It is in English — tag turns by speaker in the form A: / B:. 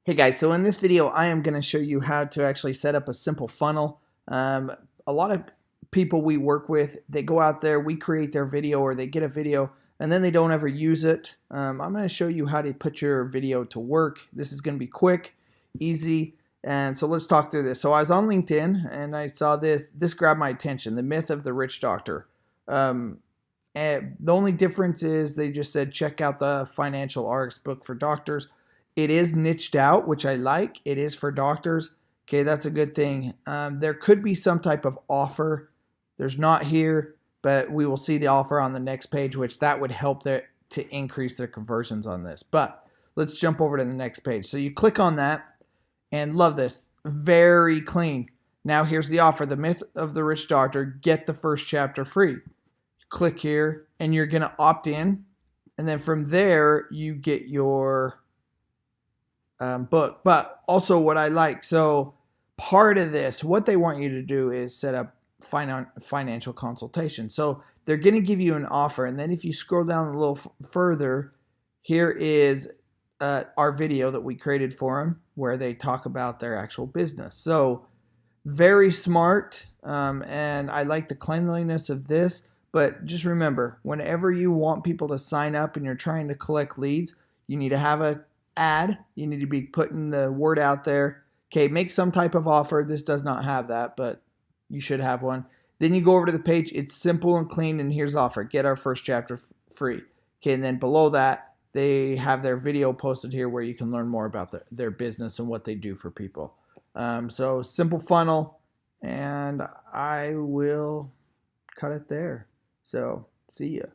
A: Hey guys, so in this video I am going to show you how to actually set up a simple funnel. A lot of people we work with, they go out there, we create their video or they get a video and then they don't ever use it. I'm going to show you how to put your video to work. This is going to be quick, easy, and so let's talk through this. So I was on LinkedIn and I saw this grabbed my attention, the myth of the rich doctor. And the only difference is they just said check out the financial arcs book for doctors. It is niched out, which I like. It is for doctors. Okay, that's a good thing. There could be some type of offer. There's not here, but we will see the offer on the next page, which that would help to increase their conversions on this. But let's jump over to the next page. So you click on that and love this. Very clean. Now here's the offer. The myth of the rich doctor. Get the first chapter free. Click here and you're going to opt in. And then from there, you get your book. But also what I like, so part of this, what they want you to do is set up financial consultation. So they're going to give you an offer. And then if you scroll down a little further, here is our video that we created for them where they talk about their actual business. So very smart. And I like the cleanliness of this. But just remember, whenever you want people to sign up and you're trying to collect leads, you need to have a ad. You need to be putting the word out there. Okay, make some type of offer. This does not have that, but you should have one. Then you go over to the page. It's simple and clean, and here's the offer. Get our first chapter free. Okay, and then below that, they have their video posted here where you can learn more about their business and what they do for people. So simple funnel, and I will cut it there. So see ya.